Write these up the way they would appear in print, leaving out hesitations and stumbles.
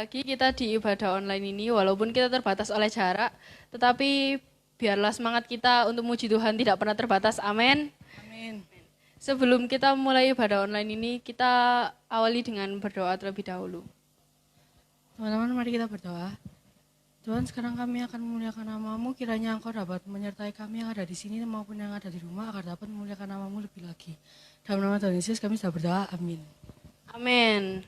lagi kita di ibadah online ini, walaupun kita terbatas oleh jarak, tetapi biarlah semangat kita untuk muji Tuhan tidak pernah terbatas. Amin. Amin. Sebelum kita mulai ibadah online ini, kita awali dengan berdoa terlebih dahulu. Teman-teman, mari kita berdoa. Tuhan, sekarang kami akan memuliakan nama-Mu, kiranya Engkau dapat menyertai kami yang ada di sini maupun yang ada di rumah, agar dapat memuliakan nama-Mu lebih lagi. Dalam nama Tuhan Yesus kami sudah berdoa, amin. Amin.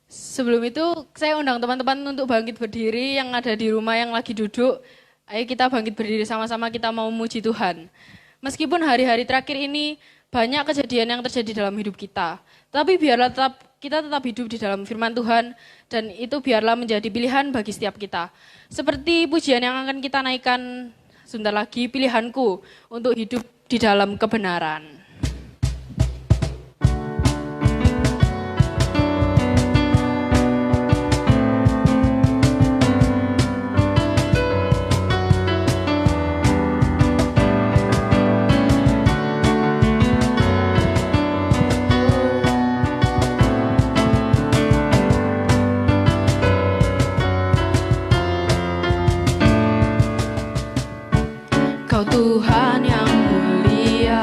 Sebelum itu, saya undang teman-teman untuk bangkit berdiri yang ada di rumah yang lagi duduk. Ayo kita bangkit berdiri sama-sama, kita mau memuji Tuhan. Meskipun hari-hari terakhir ini banyak kejadian yang terjadi dalam hidup kita, tapi biarlah kita tetap hidup di dalam firman Tuhan, dan itu biarlah menjadi pilihan bagi setiap kita. Seperti pujian yang akan kita naikkan sebentar lagi, pilihanku untuk hidup di dalam kebenaran. Kau Tuhan yang mulia,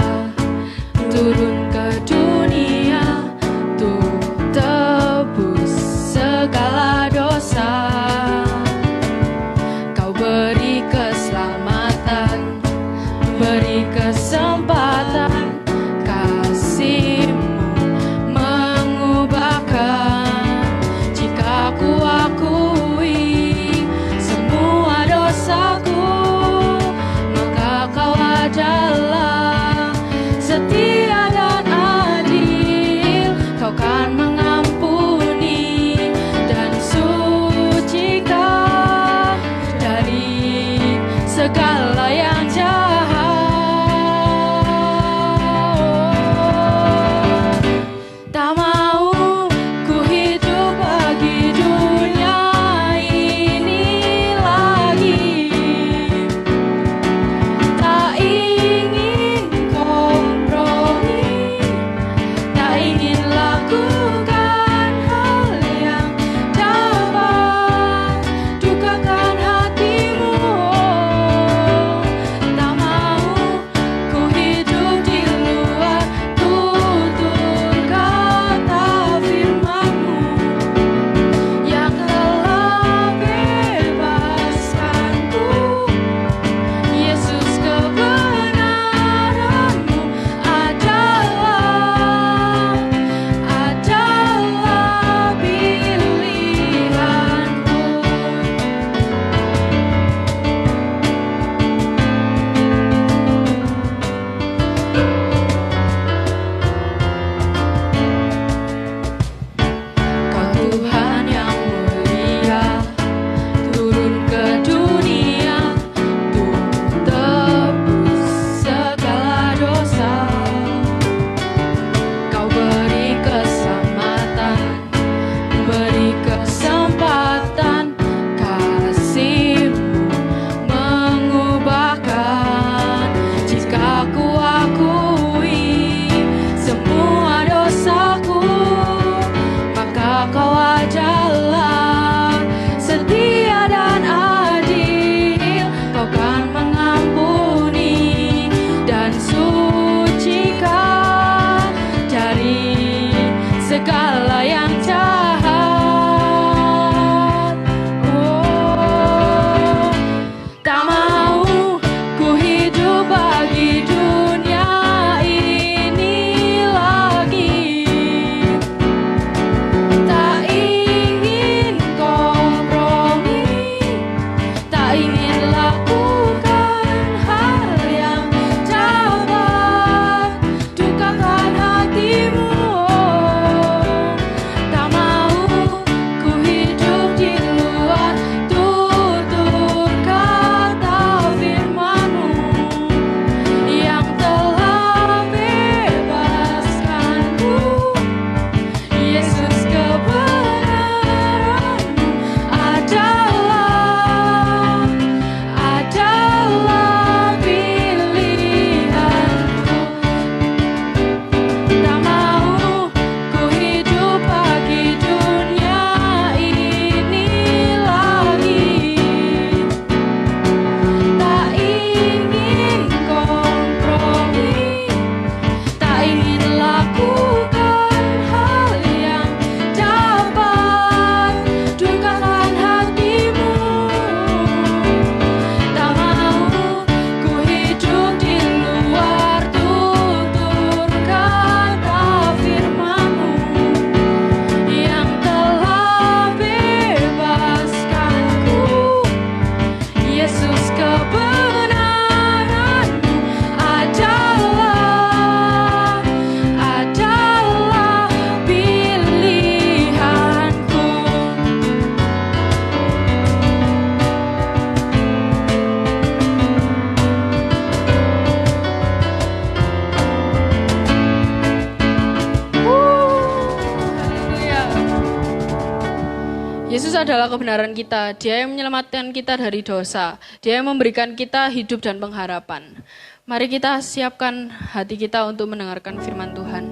Yesus adalah kebenaran kita. Dia yang menyelamatkan kita dari dosa. Dia yang memberikan kita hidup dan pengharapan. Mari kita siapkan hati kita untuk mendengarkan firman Tuhan.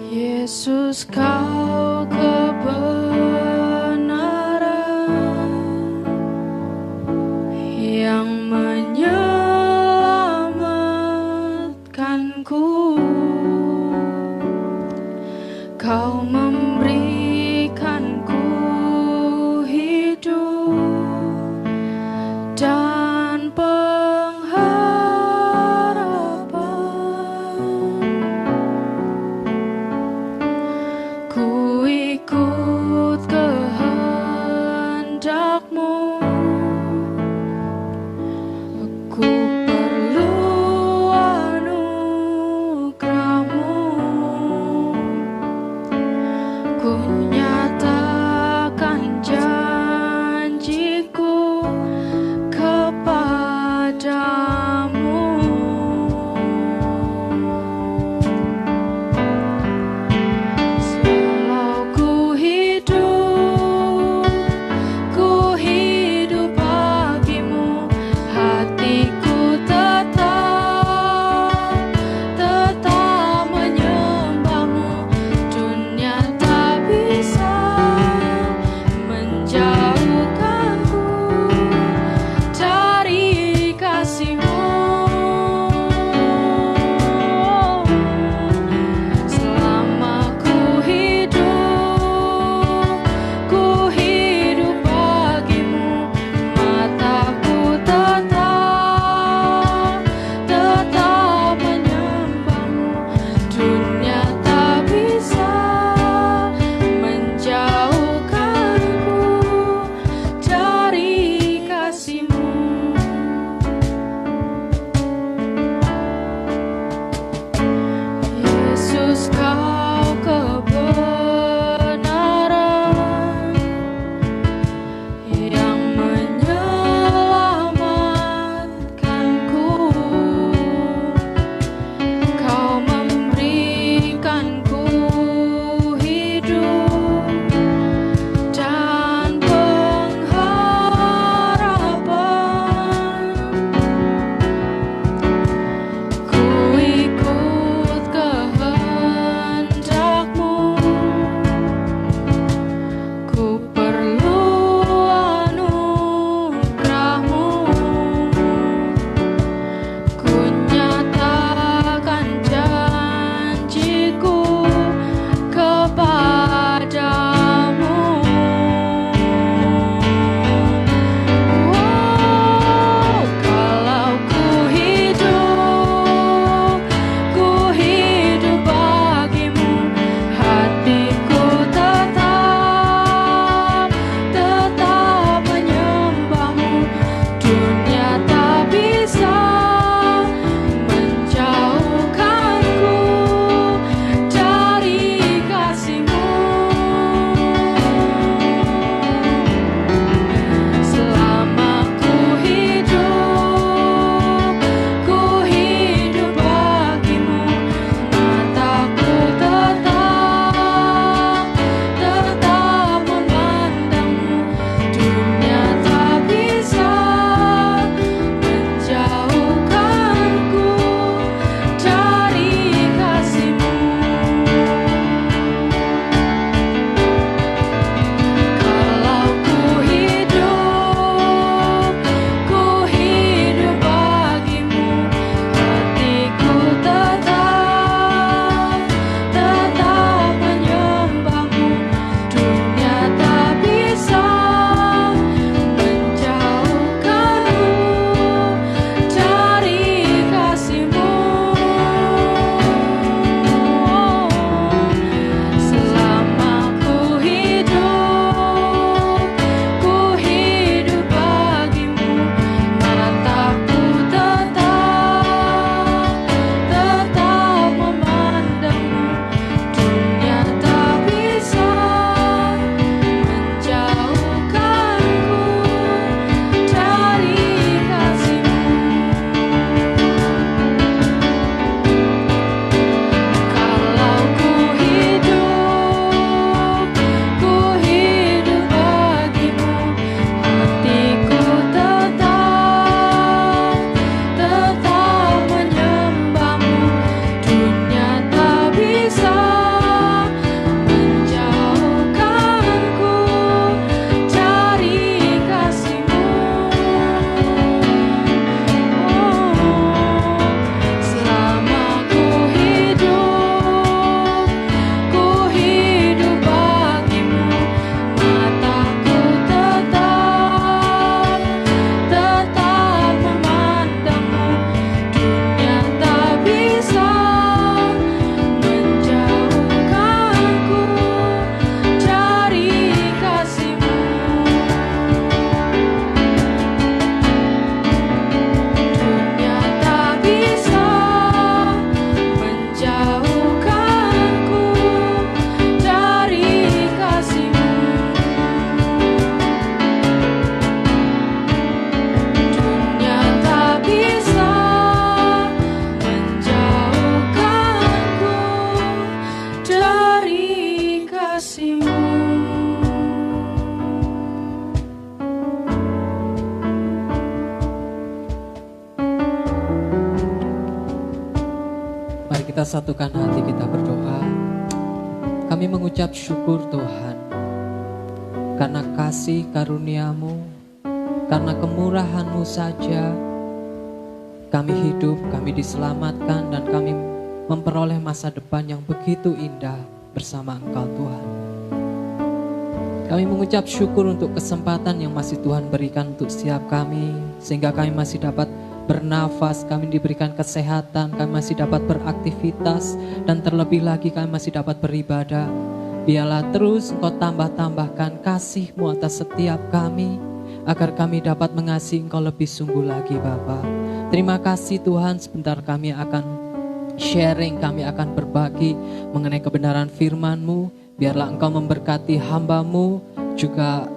Yesus, kau kebenaran yang menyelamatkanku. Kau memberikanku hidup dan pengharapan. Ku ikut kehendak-Mu. Aku perlu anugerah-Mu. kita satukan hati, kita berdoa. Kami mengucap syukur Tuhan, karena kasih karunia-Mu, karena kemurahan-Mu saja, kami hidup, kami diselamatkan, dan kami memperoleh masa depan yang begitu indah bersama Engkau Tuhan. Kami mengucap syukur untuk kesempatan yang masih Tuhan berikan untuk setiap kami, sehingga kami masih dapat bernafas, kami diberikan kesehatan, kami masih dapat beraktivitas, dan terlebih lagi kami masih dapat beribadah. Biarlah terus Engkau tambah-tambahkan kasih-Mu atas setiap kami, agar kami dapat mengasihi Engkau lebih sungguh lagi Bapa. Terima kasih Tuhan, sebentar kami akan sharing, kami akan berbagi mengenai kebenaran firman-Mu. Biarlah Engkau memberkati hamba-Mu, juga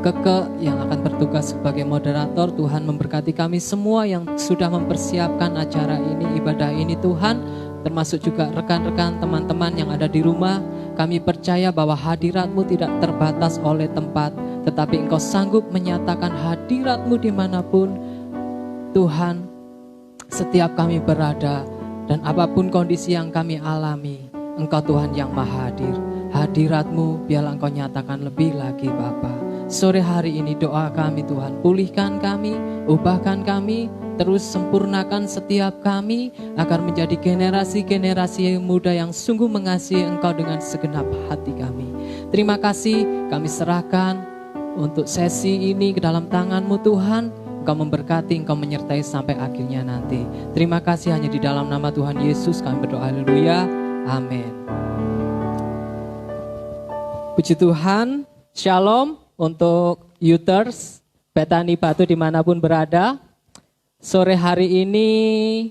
Keke yang akan bertugas sebagai moderator. Tuhan memberkati kami semua yang sudah mempersiapkan acara ini, ibadah ini Tuhan, termasuk juga rekan-rekan teman-teman yang ada di rumah. Kami percaya bahwa hadirat-Mu tidak terbatas oleh tempat, tetapi Engkau sanggup menyatakan hadirat-Mu dimanapun Tuhan, setiap kami berada, dan apapun kondisi yang kami alami, Engkau Tuhan yang maha hadir. Hadirat-Mu biarlah Engkau nyatakan lebih lagi Bapa. Sore hari ini doa kami Tuhan, pulihkan kami, ubahkan kami, terus sempurnakan setiap kami, agar menjadi generasi-generasi yang muda yang sungguh mengasihi Engkau dengan segenap hati kami. Terima kasih, kami serahkan untuk sesi ini ke dalam tangan-Mu Tuhan. Engkau memberkati, Engkau menyertai sampai akhirnya nanti. Terima kasih, hanya di dalam nama Tuhan Yesus kami berdoa, haleluya, amin. Puji Tuhan, shalom untuk Youters, Bethany Batu dimanapun berada. Sore hari ini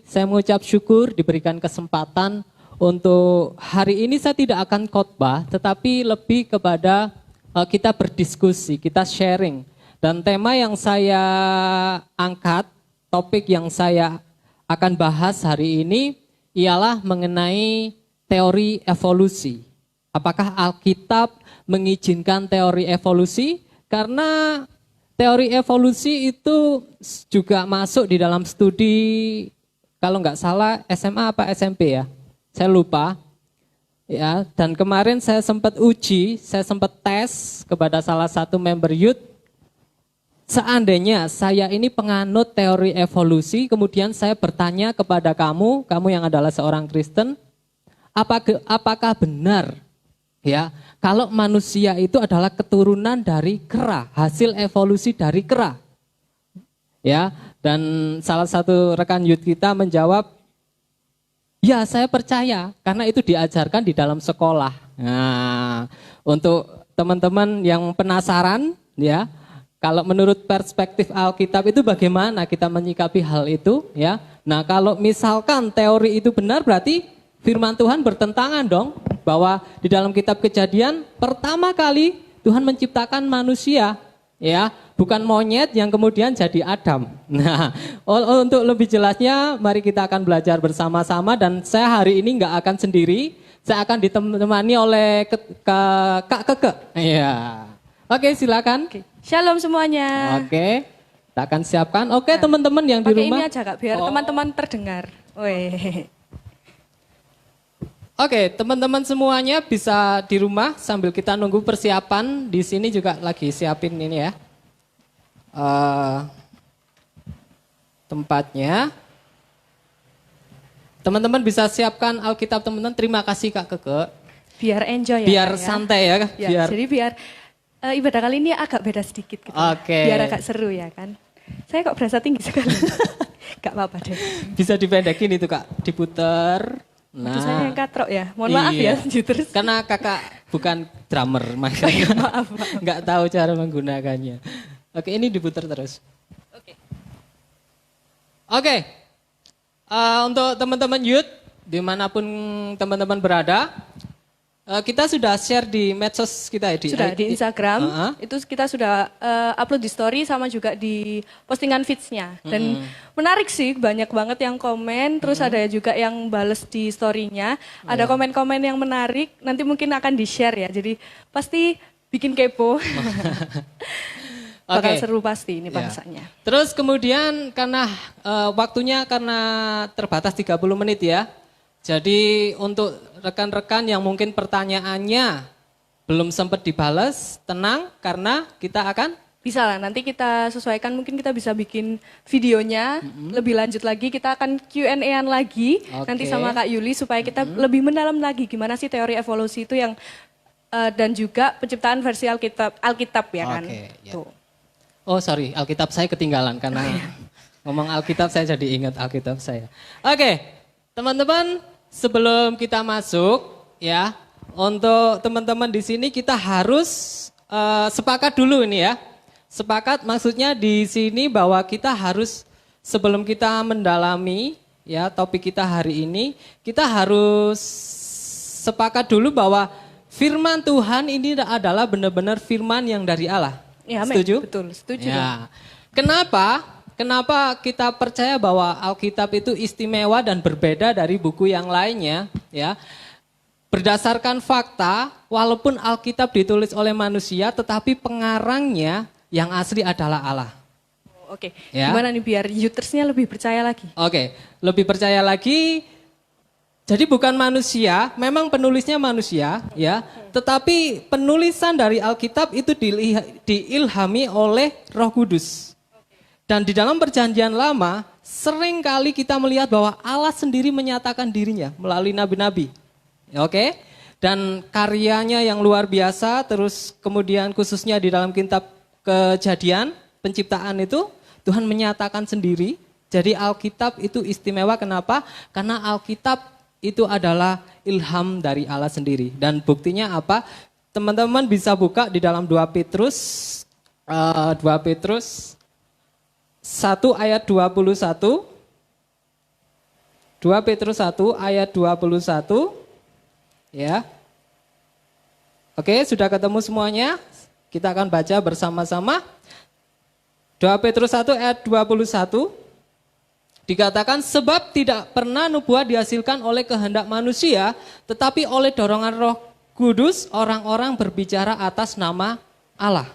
saya mengucap syukur diberikan kesempatan untuk hari ini saya tidak akan khotbah, tetapi lebih kepada kita berdiskusi, kita sharing. Dan tema yang saya angkat, topik yang saya akan bahas hari ini ialah mengenai teori evolusi. Apakah Alkitab mengizinkan teori evolusi? Karena teori evolusi itu juga masuk di dalam studi, kalau nggak salah SMA apa SMP ya, saya lupa. Ya, dan kemarin saya sempat uji, saya sempat tes kepada salah satu member youth. Seandainya saya ini penganut teori evolusi, kemudian saya bertanya kepada kamu yang adalah seorang Kristen, apakah benar ya kalau manusia itu adalah keturunan dari kera, hasil evolusi dari kera? Ya, dan salah satu rekan youth kita menjawab, ya saya percaya karena itu diajarkan di dalam sekolah. Nah, untuk teman-teman yang penasaran ya, kalau menurut perspektif Alkitab itu bagaimana kita menyikapi hal itu ya? Nah, kalau misalkan teori itu benar berarti firman Tuhan bertentangan dong, bahwa di dalam kitab Kejadian pertama kali Tuhan menciptakan manusia ya, bukan monyet yang kemudian jadi Adam. Nah, untuk lebih jelasnya mari kita akan belajar bersama-sama, dan saya hari ini nggak akan sendiri, saya akan ditemani oleh Kak Keke. Iya. Oke, silakan. Oke. Shalom semuanya. Oke, kita akan siapkan. Oke, teman-teman yang di Pakai rumah. ini aja Kak, biar teman-teman terdengar. Weh. Oke, teman-teman semuanya bisa di rumah sambil kita nunggu persiapan. Di sini juga lagi siapin ini ya, tempatnya. Teman-teman bisa siapkan Alkitab teman-teman. Terima kasih Kak Keke. Biar enjoy ya. Biar Kak, ya. santai ya. Ya, jadi biar ibadah kali ini agak beda sedikit gitu. Oke. Biar agak seru ya kan. Saya kok berasa tinggi sekali. Gak apa-apa deh. Bisa dipendekin itu Kak, diputer. Itu saya yang katrok ya. Mohon maaf iya. ya, Juters. Karena kakak bukan drummer, makanya maaf. nggak tahu cara menggunakannya. Oke, ini diputar terus. Oke. Untuk teman-teman youth, dimanapun teman-teman berada, kita sudah share di medsos kita ya, Sudah di Instagram, itu kita sudah upload di story sama juga di postingan feeds-nya. Dan menarik sih, banyak banget yang komen, terus ada juga yang bales di story-nya. Ada komen-komen yang menarik, nanti mungkin akan di-share ya, jadi pasti bikin kepo. Bakal seru pasti ini bahasannya. Terus kemudian karena waktunya karena terbatas 30 menit ya, Jadi untuk rekan-rekan yang mungkin pertanyaannya belum sempat dibalas, tenang karena kita akan Bisa lah, nanti kita sesuaikan, mungkin kita bisa bikin videonya lebih lanjut lagi, kita akan Q&A-an lagi nanti Oke. sama Kak Yuli supaya kita lebih mendalam lagi gimana sih teori evolusi itu yang dan juga penciptaan versi Alkitab ya kan. Oke, ya. Tuh. Oh sorry, Alkitab saya ketinggalan karena ngomong Alkitab saya jadi ingat Alkitab saya. Oke, teman-teman sebelum kita masuk ya, untuk teman-teman di sini kita harus sepakat dulu ini ya. Sepakat maksudnya di sini bahwa kita harus sebelum kita mendalami ya topik kita hari ini, kita harus sepakat dulu bahwa firman Tuhan ini adalah benar-benar firman yang dari Allah. Ya, amin. Setuju? Betul, setuju. Ya. Kenapa? Kenapa kita percaya bahwa Alkitab itu istimewa dan berbeda dari buku yang lainnya? Ya, berdasarkan fakta, walaupun Alkitab ditulis oleh manusia, tetapi pengarangnya yang asli adalah Allah. Oke, Ya. gimana nih biar usersnya lebih percaya lagi? Oke, lebih percaya lagi. Jadi bukan manusia, memang penulisnya manusia, ya. Tetapi penulisan dari Alkitab itu diilhami oleh Roh Kudus. Dan di dalam Perjanjian Lama, sering kali kita melihat bahwa Allah sendiri menyatakan dirinya melalui nabi-nabi. Oke? Dan karyanya yang luar biasa, terus kemudian khususnya di dalam kitab Kejadian, penciptaan itu, Tuhan menyatakan sendiri. Jadi Alkitab itu istimewa, kenapa? Karena Alkitab itu adalah ilham dari Allah sendiri. Dan buktinya apa? Teman-teman bisa buka di dalam 2 Petrus 1 ayat 21. 2 Petrus 1 ayat 21. Ya. Oke, sudah ketemu semuanya? Kita akan baca bersama-sama. 2 Petrus 1 ayat 21. Dikatakan, sebab tidak pernah nubuat dihasilkan oleh kehendak manusia, tetapi oleh dorongan Roh Kudus orang-orang berbicara atas nama Allah.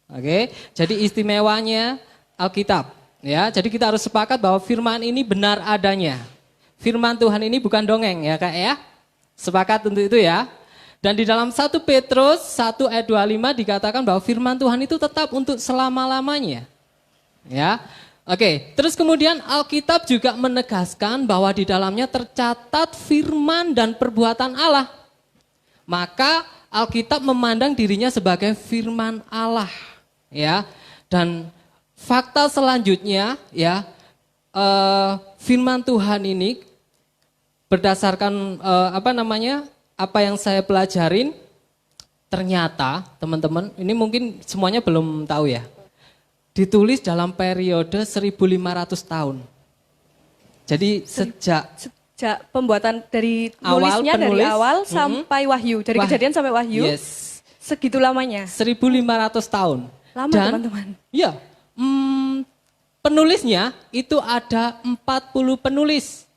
Oke, jadi istimewanya Alkitab. Ya, jadi kita harus sepakat bahwa firman ini benar adanya. Firman Tuhan ini bukan dongeng ya Kak ya. Sepakat untuk itu ya. Dan di dalam 1 Petrus 1 ayat 25 dikatakan bahwa firman Tuhan itu tetap untuk selama-lamanya. Ya. Oke, terus kemudian Alkitab juga menegaskan bahwa di dalamnya tercatat firman dan perbuatan Allah. Maka Alkitab memandang dirinya sebagai firman Allah. Ya. Dan fakta selanjutnya ya, firman Tuhan ini berdasarkan apa yang saya pelajarin, ternyata teman-teman, ini mungkin semuanya belum tahu ya, ditulis dalam periode 1500 tahun. Jadi sejak Pembuatan dari Awal, nulisnya dari penulis, awal sampai Wahyu, dari Kejadian sampai Wahyu, yes, segitu lamanya. 1500 tahun. Lama Dan, teman-teman. Iya, penulisnya itu ada 40 penulis.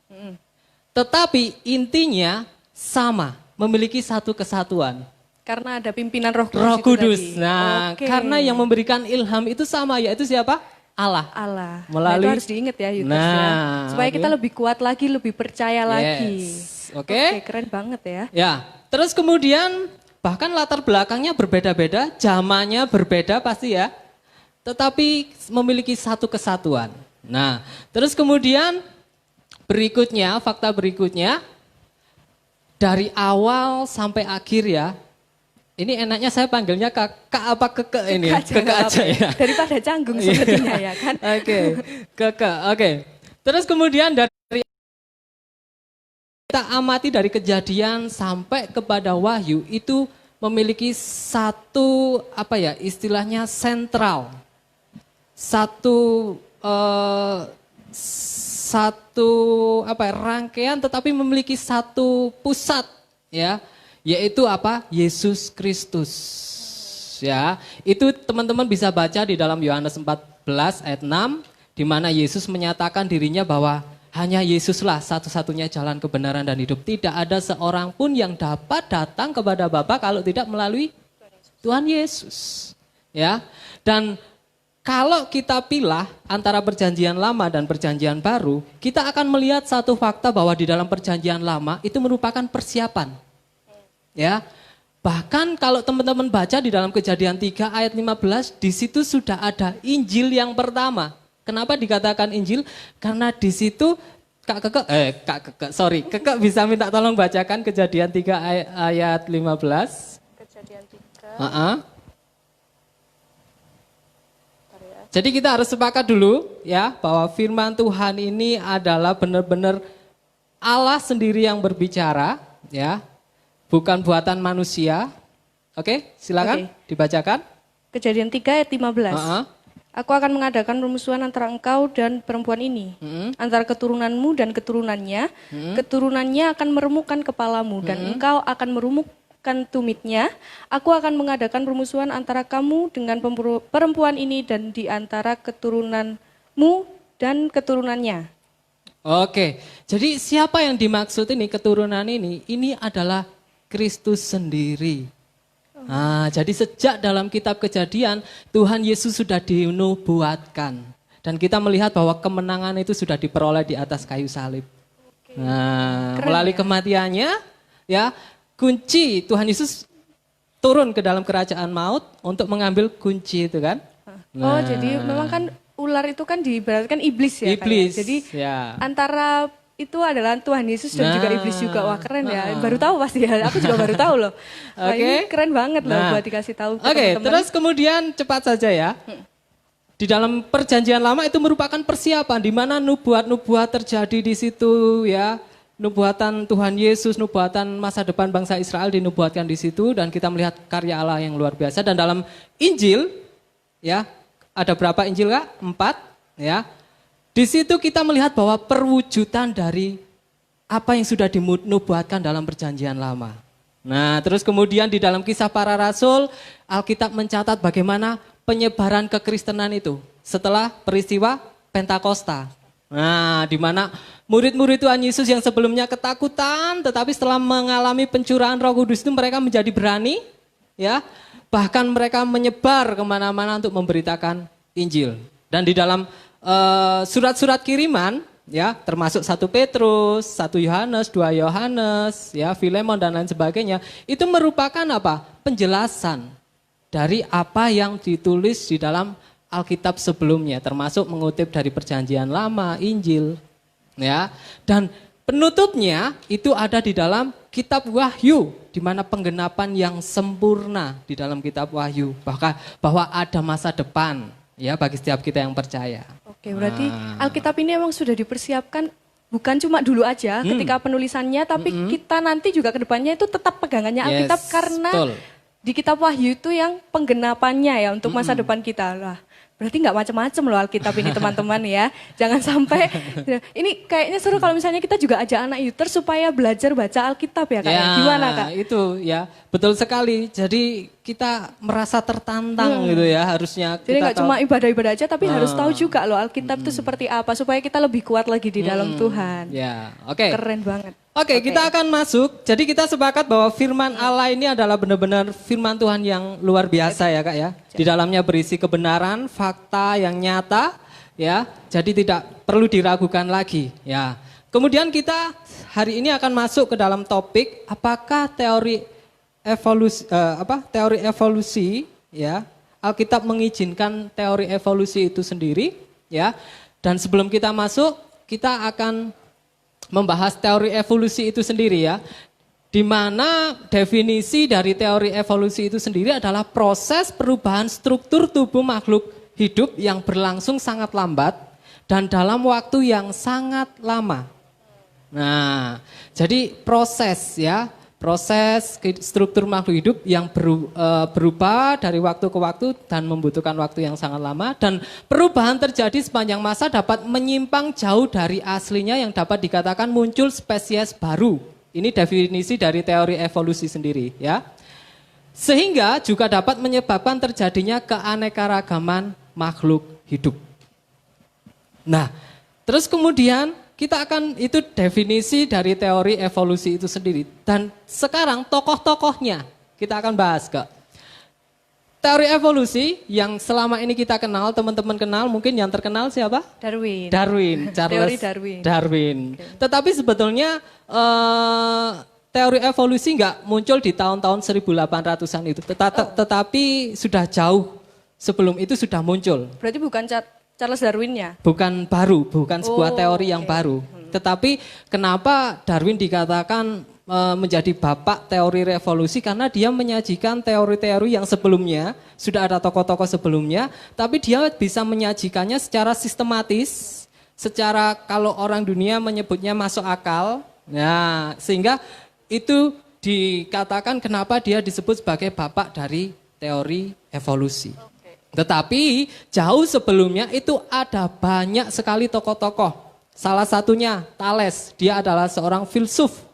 Tetapi intinya sama, memiliki satu kesatuan. Karena ada pimpinan Roh Kudus. Roh itu Kudus. tadi. Nah, Oke. karena yang memberikan ilham itu sama, yaitu siapa? Allah. Allah. Melalui- Nah, itu harus diingat ya Yudas ya. Nah, Supaya oke. kita lebih kuat lagi, lebih percaya lagi. Oke. Keren banget ya. Ya, terus kemudian bahkan latar belakangnya berbeda-beda, zamannya berbeda pasti ya. Tetapi memiliki satu kesatuan. Nah, terus kemudian berikutnya, fakta berikutnya, dari awal sampai akhir ya, ini enaknya saya panggilnya kak apa keke ini ya? Keke nggak aja apa-apa ya. Daripada canggung sebetulnya ya kan. Oke, keke, oke. Terus kemudian dari kita amati dari Kejadian sampai kepada Wahyu itu memiliki satu istilahnya sentral, rangkaian tetapi memiliki satu pusat ya, yaitu Yesus Kristus. Ya, itu teman-teman bisa baca di dalam Yohanes 14 ayat 6 di mana Yesus menyatakan dirinya bahwa hanya Yesuslah satu-satunya jalan kebenaran dan hidup. Tidak ada seorang pun yang dapat datang kepada Bapa kalau tidak melalui Tuhan Yesus. Ya. Dan kalau kita pilah antara perjanjian lama dan perjanjian baru, kita akan melihat satu fakta bahwa di dalam perjanjian lama itu merupakan persiapan. Ya. Bahkan kalau teman-teman baca di dalam Kejadian 3 ayat 15, di situ sudah ada Injil yang pertama. Kenapa dikatakan Injil? Karena di situ Kekek bisa minta tolong bacakan Kejadian 3 ayat 15. Kejadian 3. Jadi kita harus sepakat dulu ya bahwa firman Tuhan ini adalah benar-benar Allah sendiri yang berbicara ya. Bukan buatan manusia. Oke, silakan dibacakan. Kejadian 3 ayat 15. Aku akan mengadakan permusuhan antara engkau dan perempuan ini. Antara keturunanmu dan keturunannya. Keturunannya akan meremukkan kepalamu dan engkau akan meremukkan tumitnya. Aku akan mengadakan permusuhan antara kamu dengan perempuan ini dan di antara keturunanmu dan keturunannya. Oke, jadi siapa yang dimaksud ini keturunan ini? Ini adalah Kristus sendiri. Nah, jadi sejak dalam kitab Kejadian, Tuhan Yesus sudah dinubuatkan. Dan kita melihat bahwa kemenangan itu sudah diperoleh di atas kayu salib. Nah, melalui kematiannya, ya kunci Tuhan Yesus turun ke dalam kerajaan maut untuk mengambil kunci itu kan. Oh, jadi memang kan ular itu kan diibaratkan iblis ya. Iblis, Jadi ya. antara itu adalah Tuhan Yesus dan juga iblis juga. Wah keren ya, baru tahu pasti ya, aku juga baru tahu loh. Wah, ini keren banget loh buat dikasih tahu ke teman-teman. Terus kemudian cepat saja ya. Di dalam perjanjian lama itu merupakan persiapan di mana nubuat-nubuat terjadi di situ ya. Nubuatan Tuhan Yesus, nubuatan masa depan bangsa Israel dinubuatkan di situ dan kita melihat karya Allah yang luar biasa. Dan dalam Injil ya, ada berapa Injil Kak? 4 ya. Di situ kita melihat bahwa perwujudan dari apa yang sudah dinubuatkan dalam perjanjian lama. Nah, terus kemudian di dalam Kisah Para Rasul, Alkitab mencatat bagaimana penyebaran kekristenan itu setelah peristiwa Pentakosta. Nah, di mana murid-murid Tuhan Yesus yang sebelumnya ketakutan, tetapi setelah mengalami pencurahan Roh Kudus itu mereka menjadi berani, ya, bahkan mereka menyebar kemana-mana untuk memberitakan Injil. Dan di dalam surat-surat kiriman ya termasuk 1 Petrus, 1 Yohanes, 2 Yohanes, ya Filemon dan lain sebagainya, itu merupakan apa? Penjelasan dari apa yang ditulis di dalam Alkitab sebelumnya, termasuk mengutip dari Perjanjian Lama, Injil, ya. Dan penutupnya itu ada di dalam Kitab Wahyu, di mana penggenapan yang sempurna di dalam Kitab Wahyu, bahwa ada masa depan ya bagi setiap kita yang percaya. Oke, berarti Alkitab ini emang sudah dipersiapkan bukan cuma dulu aja ketika penulisannya, tapi kita nanti juga ke depannya itu tetap pegangannya Alkitab karena di Kitab Wahyu itu yang penggenapannya ya untuk masa depan kita lah. Berarti nggak macam-macam loh Alkitab ini teman-teman ya. Jangan sampai, ini kayaknya seru kalau misalnya kita juga ajak anak youthers supaya belajar baca Alkitab ya Kak. Ya, gimana Kak? Itu ya, betul sekali. Jadi kita merasa tertantang gitu ya harusnya. Jadi nggak cuma ibadah-ibadah aja tapi harus tahu juga loh Alkitab itu seperti apa supaya kita lebih kuat lagi di dalam Tuhan. Ya, oke. Keren banget. Oke, kita akan masuk. Jadi kita sepakat bahwa firman Allah ini adalah benar-benar firman Tuhan yang luar biasa ya Kak ya. Di dalamnya berisi kebenaran, fakta yang nyata ya. Jadi tidak perlu diragukan lagi ya. Kemudian kita hari ini akan masuk ke dalam topik apakah teori evolusi ya. Alkitab mengizinkan teori evolusi itu sendiri ya. Dan sebelum kita masuk, kita akan membahas teori evolusi itu sendiri ya. Di mana definisi dari teori evolusi itu sendiri adalah proses perubahan struktur tubuh makhluk hidup yang berlangsung sangat lambat dan dalam waktu yang sangat lama. Nah, jadi proses ya, proses struktur makhluk hidup yang berubah dari waktu ke waktu dan membutuhkan waktu yang sangat lama, dan perubahan terjadi sepanjang masa dapat menyimpang jauh dari aslinya yang dapat dikatakan muncul spesies baru. Ini definisi dari teori evolusi sendiri ya. Sehingga juga dapat menyebabkan terjadinya keanekaragaman makhluk hidup. Nah, terus kemudian kita akan, itu definisi dari teori evolusi itu sendiri. Dan sekarang tokoh-tokohnya kita akan bahas Kak. teori evolusi yang selama ini kita kenal, teman-teman kenal, mungkin yang terkenal siapa? Darwin. Charles Teori Darwin. Darwin. Tetapi sebetulnya teori evolusi nggak muncul di tahun-tahun 1800-an itu, tetapi sudah jauh sebelum itu sudah muncul. Berarti bukan Charles Darwin-nya? Bukan baru, bukan sebuah teori yang baru. Tetapi kenapa Darwin dikatakan menjadi bapak teori revolusi, karena dia menyajikan teori-teori yang sebelumnya, sudah ada tokoh-tokoh sebelumnya, tapi dia bisa menyajikannya secara sistematis, secara kalau orang dunia menyebutnya masuk akal, nah, sehingga itu dikatakan kenapa dia disebut sebagai bapak dari teori evolusi. Tetapi jauh sebelumnya itu ada banyak sekali tokoh-tokoh, salah satunya Thales, dia adalah seorang filsuf.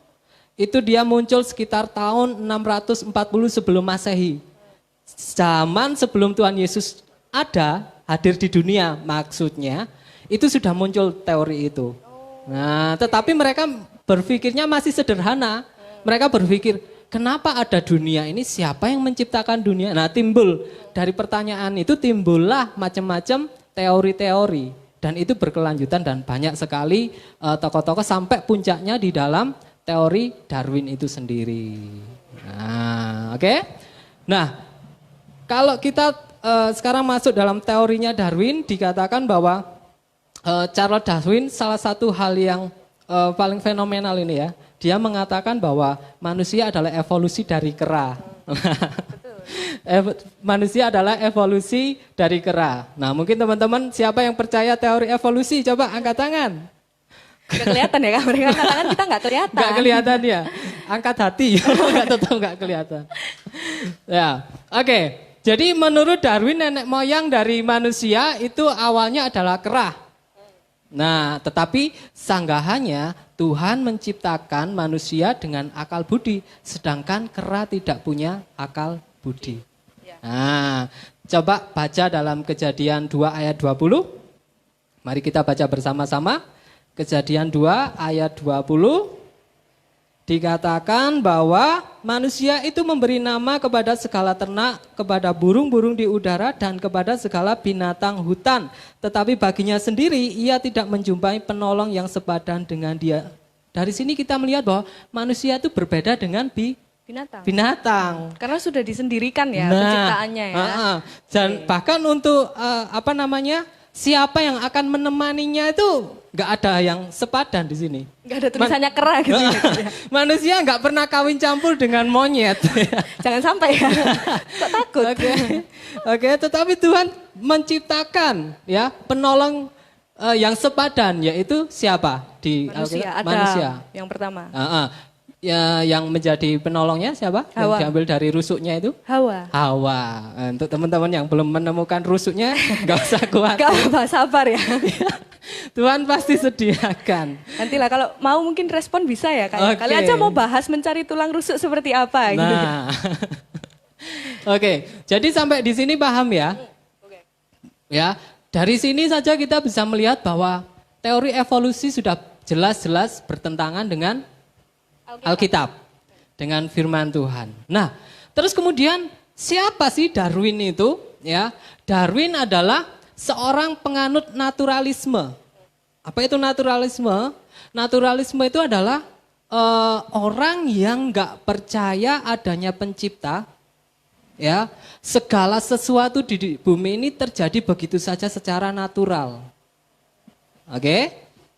Itu dia muncul sekitar tahun 640 sebelum Masehi. Zaman sebelum Tuhan Yesus hadir di dunia maksudnya, itu sudah muncul teori itu. Nah, tetapi mereka berpikirnya masih sederhana. Mereka berpikir, kenapa ada dunia ini, siapa yang menciptakan dunia? Nah, timbul dari pertanyaan itu timbullah macam-macam teori-teori. Dan itu berkelanjutan dan banyak sekali tokoh-tokoh sampai puncaknya di dalam teori Darwin itu sendiri. Nah, oke. Nah, kalau kita sekarang masuk dalam teorinya Darwin, dikatakan bahwa Charles Darwin salah satu hal yang paling fenomenal ini ya. Dia mengatakan bahwa manusia adalah evolusi dari kera. Manusia adalah evolusi dari kera. Nah, mungkin teman-teman siapa yang percaya teori evolusi? Coba angkat tangan. Gak kelihatan ya, mereka tangan kita gak kelihatan. Gak kelihatan ya, angkat hati, tetap gak kelihatan. Ya, oke. Jadi menurut Darwin nenek moyang dari manusia itu awalnya adalah kera. Nah, tetapi sanggahannya Tuhan menciptakan manusia dengan akal budi, sedangkan kera tidak punya akal budi. Nah, coba baca dalam Kejadian 2 ayat 20. Mari kita baca bersama-sama. Kejadian 2 ayat 20 dikatakan bahwa manusia itu memberi nama kepada segala ternak, kepada burung-burung di udara dan kepada segala binatang hutan. Tetapi baginya sendiri ia tidak menjumpai penolong yang sepadan dengan dia. Dari sini kita melihat bahwa manusia itu berbeda dengan binatang. Karena sudah disendirikan ya penciptaannya ya. Dan bahkan untuk siapa yang akan menemaninya itu nggak ada yang sepadan di sini. Nggak ada tulisannya kera gitu ya. Manusia nggak pernah kawin campur dengan monyet. Jangan sampai ya. Kok takut? Oke, tetapi Tuhan menciptakan ya penolong yang sepadan, yaitu siapa di manusia yang pertama. Ya, yang menjadi penolongnya siapa? Hawa. Yang diambil dari rusuknya itu? Hawa. Untuk teman-teman yang belum menemukan rusuknya, nggak usah khawatir. Gak apa, sabar ya. Tuhan pasti sediakan. Nantilah kalau mau mungkin respon bisa ya. Kali aja mau bahas mencari tulang rusuk seperti apa gitu. Nah, oke. Jadi sampai di sini paham ya? Ya, dari sini saja kita bisa melihat bahwa teori evolusi sudah jelas-jelas bertentangan dengan Alkitab, dengan firman Tuhan. Nah, terus kemudian siapa sih Darwin itu? Ya, Darwin adalah seorang penganut naturalisme. Apa itu naturalisme? Naturalisme itu adalah orang yang nggak percaya adanya pencipta. Ya, segala sesuatu di bumi ini terjadi begitu saja secara natural. Oke?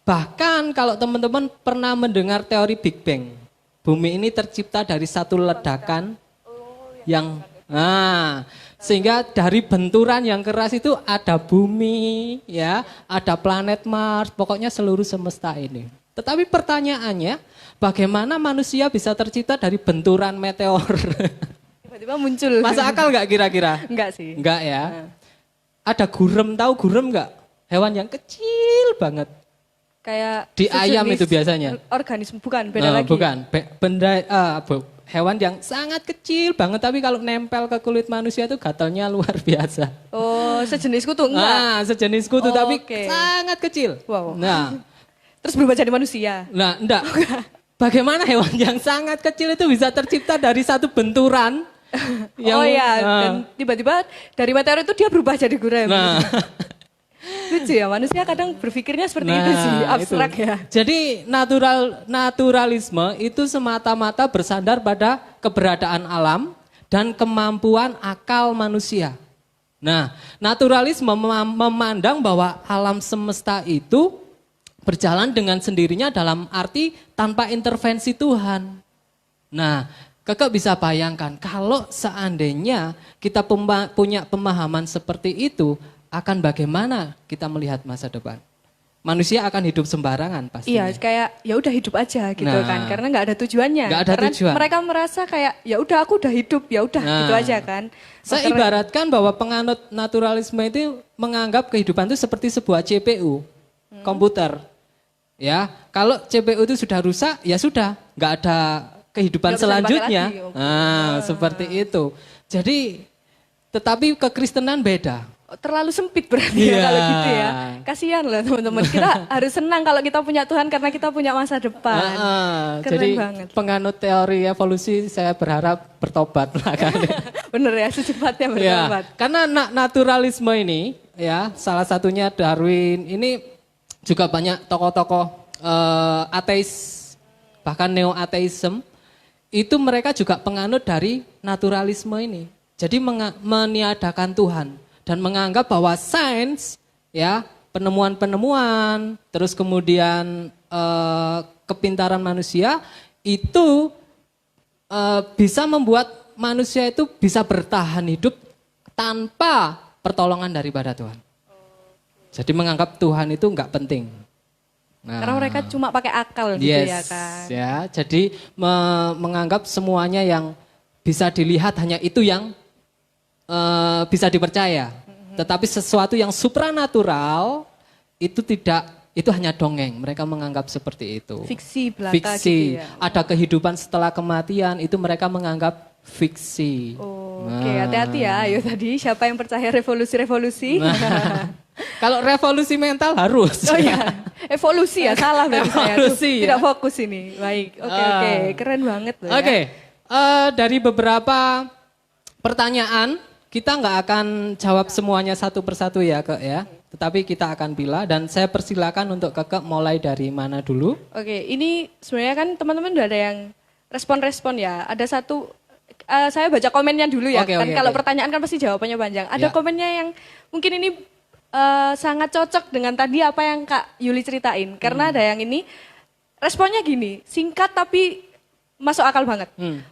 Bahkan kalau teman-teman pernah mendengar teori Big Bang, bumi ini tercipta dari satu ledakan yang, sehingga dari benturan yang keras itu ada bumi, ya, ada planet Mars, pokoknya seluruh semesta ini. Tetapi pertanyaannya, bagaimana manusia bisa tercipta dari benturan meteor? Tiba-tiba muncul. Masuk akal nggak kira-kira? Enggak sih. Enggak ya. Ada gurem, tahu gurem nggak? Hewan yang kecil banget. Kayak di ayam itu biasanya. Organisme bukan, beda lagi. Bukan, hewan yang sangat kecil banget, tapi kalau nempel ke kulit manusia itu gatalnya luar biasa. Oh, sejenis kutu enggak? Sejenis kutu tapi sangat kecil. Wow. Nah, terus berubah jadi manusia? Nah, enggak. Bagaimana hewan yang sangat kecil itu bisa tercipta dari satu benturan Yang- Oh ya, Nah. dan tiba-tiba dari meteor itu dia berubah jadi gurame. Nah, Lucu ya, manusia kadang berpikirnya seperti itu sih, abstrak itu. ya. Jadi naturalisme itu semata-mata bersandar pada keberadaan alam dan kemampuan akal manusia. Nah, naturalisme memandang bahwa alam semesta itu berjalan dengan sendirinya dalam arti tanpa intervensi Tuhan. Nah, Kakak bisa bayangkan kalau seandainya kita punya pemahaman seperti itu, akan bagaimana kita melihat masa depan. Manusia akan hidup sembarangan pastinya. Iya, kayak ya udah hidup aja gitu Nah. kan, karena nggak ada tujuannya. Nggak ada Karena tujuan. mereka merasa kayak ya udah aku udah hidup, ya udah Nah. gitu aja kan. Saya Makanya- ibaratkan bahwa penganut naturalisme itu menganggap kehidupan itu seperti sebuah CPU, komputer. Ya, kalau CPU itu sudah rusak, ya sudah, nggak ada kehidupan Nggak bisa dipakai selanjutnya. lagi. Oke. Seperti itu. Jadi, tetapi kekristenan beda. terlalu sempit berarti ya Iya. kalau gitu ya. Kasihan lah teman-teman. Kita harus senang kalau kita punya Tuhan karena kita punya masa depan. Keren Jadi banget. penganut teori evolusi saya berharap bertobat lah kali. Bener ya, secepatnya Ya, bertobat. karena naturalisme ini ya salah satunya Darwin ini juga banyak tokoh-tokoh ateis bahkan neo-ateisme itu mereka juga penganut dari naturalisme ini. Jadi meniadakan Tuhan dan menganggap bahwa sains ya penemuan-penemuan terus kemudian kepintaran manusia itu bisa membuat manusia itu bisa bertahan hidup tanpa pertolongan daripada Tuhan. Jadi menganggap Tuhan itu enggak penting. Nah, Karena mereka cuma pakai akal gitu ya kan. ya. Jadi menganggap semuanya yang bisa dilihat hanya itu yang bisa dipercaya. Tetapi sesuatu yang supranatural itu tidak, itu hanya dongeng. Mereka menganggap seperti itu. Fiksi belaka Fiksi. gitu ya. Ada kehidupan setelah kematian itu mereka menganggap fiksi. Oke, hati-hati ya. Ayo tadi siapa yang percaya revolusi-revolusi? Kalau revolusi mental harus. Oh iya, evolusi ya, salah berarti saya. Aduh, Evolusi ya. tidak fokus ini. Baik, oke, keren banget loh Oke, ya. dari beberapa pertanyaan kita nggak akan jawab semuanya satu persatu ya Kak ya. Tetapi kita akan pilih dan saya persilakan untuk Kakak mulai dari mana dulu? Oke, ini sebenarnya kan teman-teman udah ada yang respon-respon ya. Ada satu, saya baca komennya dulu ya. Oke, Kan oke, kalau oke. pertanyaan kan pasti jawabannya panjang. Ada Ya. komennya yang mungkin ini sangat cocok dengan tadi apa yang Kak Yuli ceritain. Karena ada yang ini responnya gini, singkat tapi masuk akal banget.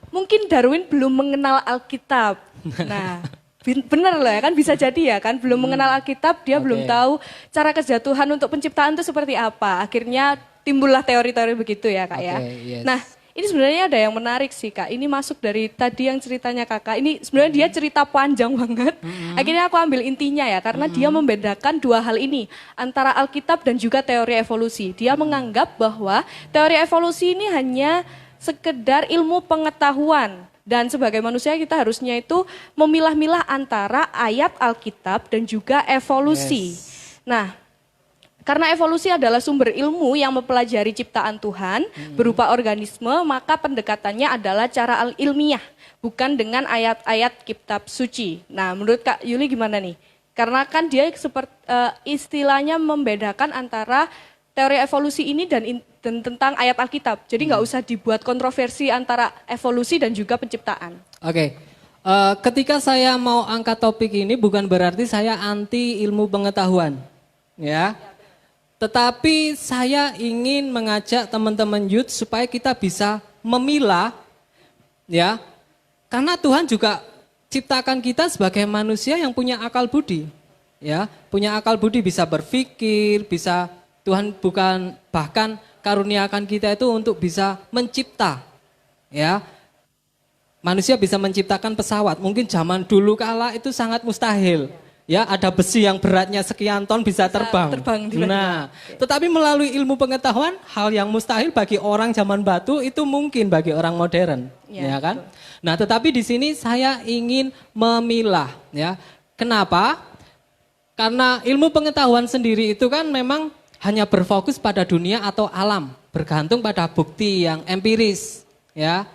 Mungkin Darwin belum mengenal Alkitab. Nah, bener loh ya kan, bisa jadi ya kan, belum mengenal Alkitab, dia belum Oke. tahu cara kerja Tuhan untuk penciptaan itu seperti apa. Akhirnya timbullah teori-teori begitu ya Kak ya. Oke, yes. Nah, ini sebenarnya ada yang menarik sih Kak. Ini masuk dari tadi yang ceritanya Kakak. Ini sebenarnya dia cerita panjang banget. Akhirnya aku ambil intinya ya, karena dia membedakan dua hal ini antara Alkitab dan juga teori evolusi. Dia menganggap bahwa teori evolusi ini hanya sekedar ilmu pengetahuan. Dan sebagai manusia kita harusnya itu memilah-milah antara ayat Alkitab dan juga evolusi. Nah, karena evolusi adalah sumber ilmu yang mempelajari ciptaan Tuhan berupa organisme, maka pendekatannya adalah cara ilmiah, bukan dengan ayat-ayat kitab suci. Nah, menurut Kak Yuli gimana nih? Karena kan dia seperti istilahnya membedakan antara teori evolusi ini dan tentang ayat Alkitab. Jadi nggak usah dibuat kontroversi antara evolusi dan juga penciptaan. Oke, ketika saya mau angkat topik ini bukan berarti saya anti ilmu pengetahuan, ya. Tetapi saya ingin mengajak teman-teman youth supaya kita bisa memilah, ya. Karena Tuhan juga ciptakan kita sebagai manusia yang punya akal budi, ya. Punya akal budi, bisa berpikir, bisa Tuhan bukan bahkan karuniakan kita itu untuk bisa mencipta, ya. Manusia bisa menciptakan pesawat. Mungkin zaman dulu kala itu sangat mustahil. Ya, ada besi yang beratnya sekian ton bisa terbang. terbang di Nah, tetapi melalui ilmu pengetahuan, hal yang mustahil bagi orang zaman batu itu mungkin bagi orang modern, ya kan? Nah, tetapi di sini saya ingin memilah, ya. Kenapa? Karena ilmu pengetahuan sendiri itu kan memang hanya berfokus pada dunia atau alam, bergantung pada bukti yang empiris, ya.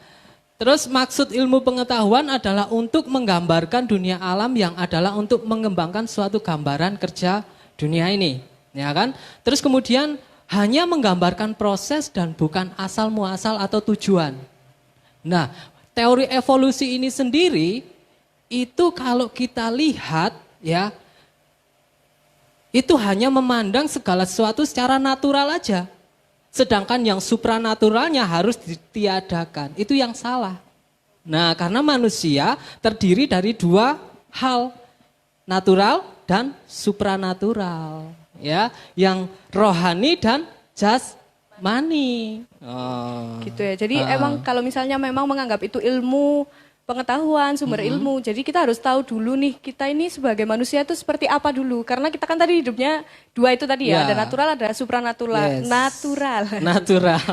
Terus maksud ilmu pengetahuan adalah untuk menggambarkan dunia alam yang adalah untuk mengembangkan suatu gambaran kerja dunia ini, ya kan? Terus kemudian hanya menggambarkan proses dan bukan asal muasal atau tujuan. Nah, teori evolusi ini sendiri itu kalau kita lihat ya, itu hanya memandang segala sesuatu secara natural aja. Sedangkan yang supranaturalnya harus ditiadakan. Itu yang salah. Nah, karena manusia terdiri dari dua hal. Natural dan supranatural. Ya, yang rohani dan jasmani. Oh. Gitu ya. Jadi emang kalau misalnya memang menganggap itu ilmu pengetahuan, sumber ilmu. Jadi kita harus tahu dulu nih, kita ini sebagai manusia itu seperti apa dulu. Karena kita kan tadi hidupnya dua itu tadi ya, ada natural, ada supranatural. Yes. Natural.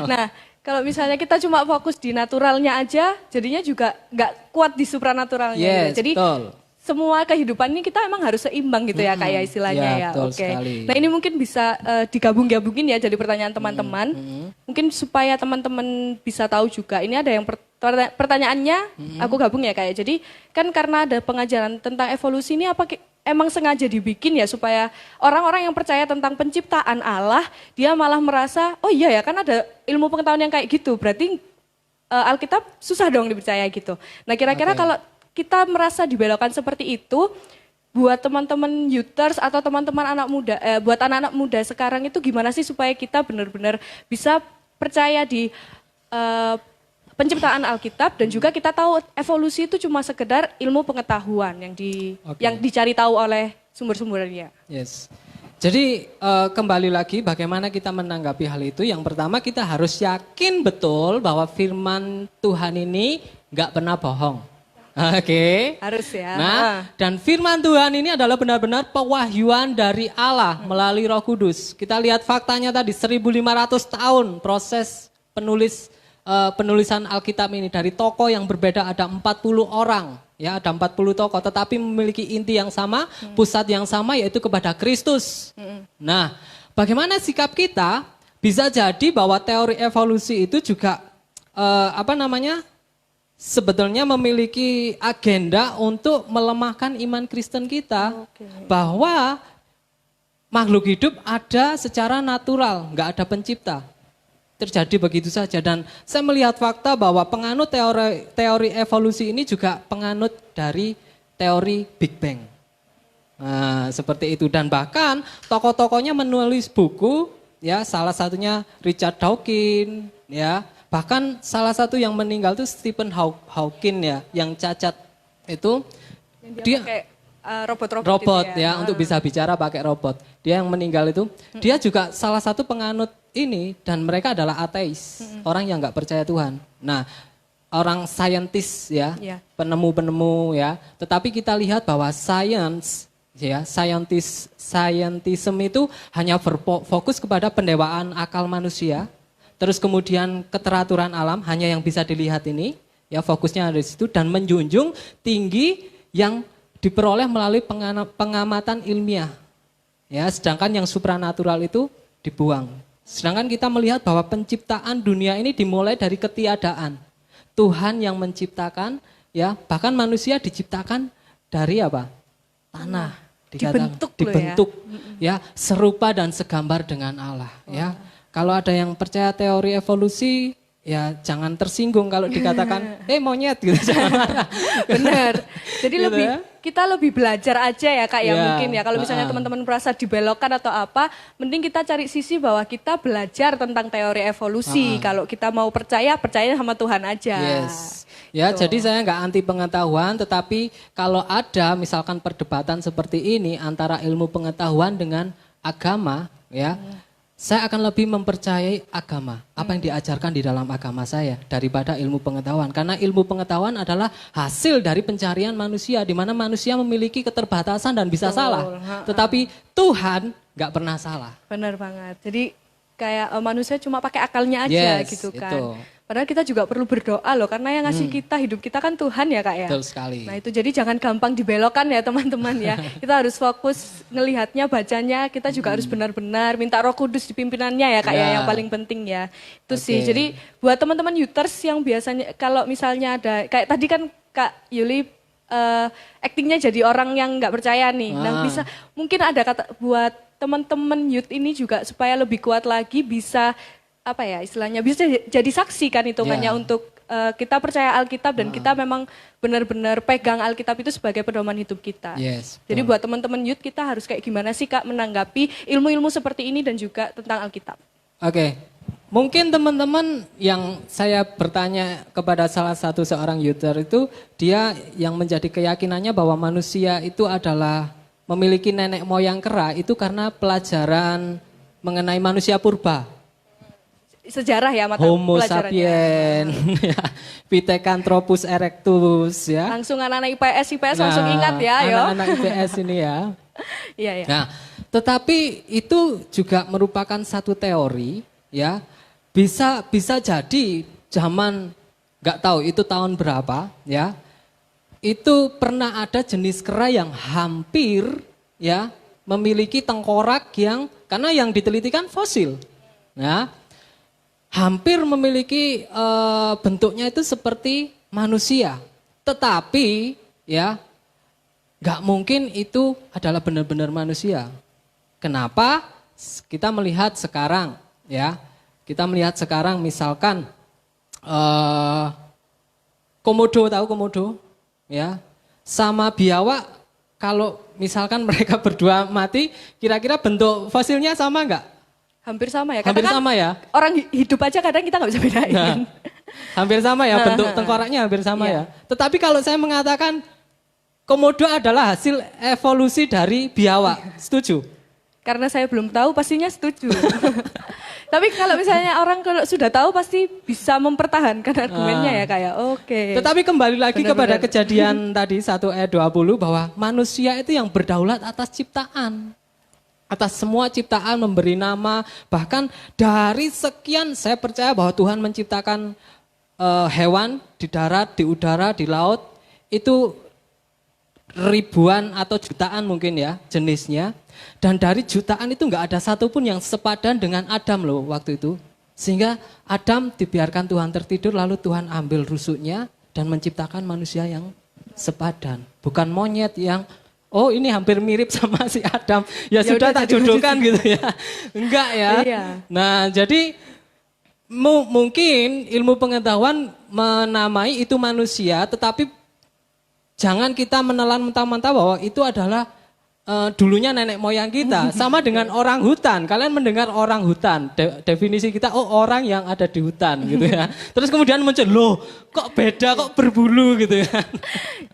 Nah, kalau misalnya kita cuma fokus di naturalnya aja, jadinya juga nggak kuat di supranaturalnya. Yes, gitu. Jadi betul. semua kehidupan ini kita emang harus seimbang gitu ya kayak istilahnya ya. Betul Oke. sekali. Nah ini mungkin bisa digabung-gabungin ya jadi pertanyaan teman-teman. Mungkin supaya teman-teman bisa tahu juga. Ini ada yang pertanyaannya aku gabung ya kayak. Jadi kan karena ada pengajaran tentang evolusi ini apa emang sengaja dibikin ya supaya orang-orang yang percaya tentang penciptaan Allah dia malah merasa oh iya ya kan ada ilmu pengetahuan yang kayak gitu. Berarti Alkitab susah dong dipercaya gitu. Nah kira-kira kalau kita merasa dibelokkan seperti itu, buat teman-teman youters atau teman-teman anak muda, buat anak-anak muda sekarang itu gimana sih supaya kita benar-benar bisa percaya di penciptaan Alkitab dan juga kita tahu evolusi itu cuma sekedar ilmu pengetahuan yang dicari tahu oleh sumber-sumbernya. Yes. Jadi kembali lagi bagaimana kita menanggapi hal itu. Yang pertama kita harus yakin betul bahwa firman Tuhan ini nggak pernah bohong. Oke. Harus ya. Nah, dan firman Tuhan ini adalah benar-benar pewahyuan dari Allah melalui Roh Kudus. Kita lihat faktanya tadi 1500 tahun proses penulisan Alkitab ini dari tokoh yang berbeda ada 40 orang. Ya, ada 40 tokoh tetapi memiliki inti yang sama, pusat yang sama yaitu kepada Kristus. Nah, bagaimana sikap kita? Bisa jadi bahwa teori evolusi itu juga sebetulnya memiliki agenda untuk melemahkan iman Kristen kita. Bahwa makhluk hidup ada secara natural, nggak ada pencipta. Terjadi begitu saja dan saya melihat fakta bahwa penganut teori evolusi ini juga penganut dari teori Big Bang. Nah, seperti itu dan bahkan tokoh-tokohnya menulis buku ya salah satunya Richard Dawkins ya. Bahkan salah satu yang meninggal itu Stephen Hawking ya, yang cacat itu dia pakai robot gitu ya untuk bisa bicara pakai robot. Dia yang meninggal itu, dia juga salah satu penganut ini dan mereka adalah ateis, orang yang nggak percaya Tuhan. Nah, orang saintis ya, penemu-penemu ya. Tetapi kita lihat bahwa scientism itu hanya berfokus kepada pendewaan akal manusia. Terus kemudian keteraturan alam hanya yang bisa dilihat ini, ya fokusnya ada di situ dan menjunjung tinggi yang diperoleh melalui pengamatan ilmiah. Ya, sedangkan yang supranatural itu dibuang. Sedangkan kita melihat bahwa penciptaan dunia ini dimulai dari ketiadaan. Tuhan yang menciptakan, ya bahkan manusia diciptakan dari apa? Tanah. Dibentuk ya serupa dan segambar dengan Allah. Ya. Kalau ada yang percaya teori evolusi, ya jangan tersinggung kalau dikatakan, monyet gitu. Benar. Jadi gitu lebih ya? kita lebih belajar aja ya kak ya mungkin ya. Kalau misalnya teman-teman merasa dibelokkan atau apa, mending kita cari sisi bahwa kita belajar tentang teori evolusi. Kalau kita mau percaya sama Tuhan aja. Yes. Ya, jadi saya nggak anti pengetahuan, tetapi kalau ada misalkan perdebatan seperti ini antara ilmu pengetahuan dengan agama, ya. Saya akan lebih mempercayai agama, apa yang diajarkan di dalam agama saya daripada ilmu pengetahuan. Karena ilmu pengetahuan adalah hasil dari pencarian manusia, di mana manusia memiliki keterbatasan dan bisa salah. Tetapi Tuhan nggak pernah salah. Benar banget. Jadi kayak manusia cuma pakai akalnya aja gitu kan. Itu. Padahal kita juga perlu berdoa loh, karena yang ngasih kita, hidup kita kan Tuhan ya Kak ya. Betul sekali. Nah itu jadi jangan gampang dibelokkan ya teman-teman ya. Kita harus fokus ngelihatnya, bacanya, kita juga harus benar-benar minta Roh Kudus di pimpinannya ya Kak ya, yang paling penting ya. Itu sih, jadi buat teman-teman Youters yang biasanya kalau misalnya ada, kayak tadi kan Kak Yuli aktingnya jadi orang yang nggak percaya nih. Nah bisa, mungkin ada kata buat teman-teman youth ini juga supaya lebih kuat lagi bisa apa ya istilahnya bisa jadi saksi kan hitungannya untuk kita percaya Alkitab dan kita memang benar-benar pegang Alkitab itu sebagai pedoman hidup kita. Jadi buat teman-teman youth kita harus kayak gimana sih Kak menanggapi ilmu-ilmu seperti ini dan juga tentang Alkitab. Oke. Mungkin teman-teman yang saya bertanya kepada salah satu seorang youtuber itu dia yang menjadi keyakinannya bahwa manusia itu adalah memiliki nenek moyang kera itu karena pelajaran mengenai manusia purba. Sejarah ya mata Homo pelajarannya. sapien, ya, Pithecanthropus erectus ya. Langsung anak-anak IPS langsung ingat ya, yo. Anak-anak IPS ini ya. Iya ya. Nah, tetapi itu juga merupakan satu teori ya. Bisa jadi zaman nggak tahu itu tahun berapa ya. Itu pernah ada jenis kera yang hampir ya memiliki tengkorak yang karena yang diteliti kan fosil. Ya. Hampir memiliki bentuknya itu seperti manusia. Tetapi ya nggak mungkin itu adalah benar-benar manusia. Kenapa? Kita melihat sekarang ya. Kita melihat sekarang misalkan komodo, tahu komodo? Ya. Sama biawak kalau misalkan mereka berdua mati, kira-kira bentuk fosilnya sama enggak? Hampir sama ya. Hampir kan sama ya. Orang hidup aja kadang kita nggak bisa bedain. Nah, hampir sama ya, bentuk tengkoraknya hampir sama ya. Tetapi kalau saya mengatakan komodo adalah hasil evolusi dari biawak, setuju? Karena saya belum tahu pastinya setuju. Tapi kalau misalnya orang kalau sudah tahu pasti bisa mempertahankan argumennya ya kayak oke. Tetapi kembali lagi Benar-benar. kepada kejadian tadi 1 ayat 20 bahwa manusia itu yang berdaulat atas ciptaan. Atas semua ciptaan memberi nama, bahkan dari sekian saya percaya bahwa Tuhan menciptakan hewan di darat, di udara, di laut, itu ribuan atau jutaan mungkin ya jenisnya. Dan dari jutaan itu enggak ada satupun yang sepadan dengan Adam loh waktu itu. Sehingga Adam dibiarkan Tuhan tertidur lalu Tuhan ambil rusuknya dan menciptakan manusia yang sepadan. Bukan monyet yang oh ini hampir mirip sama si Adam. Ya sudah tak jodohkan gitu ya. Enggak ya. Iya. Nah jadi mungkin ilmu pengetahuan menamai itu manusia. Tetapi jangan kita menelan mentah-mentah bahwa itu adalah dulunya nenek moyang kita. Sama dengan orang hutan. Kalian mendengar orang hutan. Definisi kita oh orang yang ada di hutan gitu ya. Terus kemudian muncul loh kok beda kok berbulu gitu ya.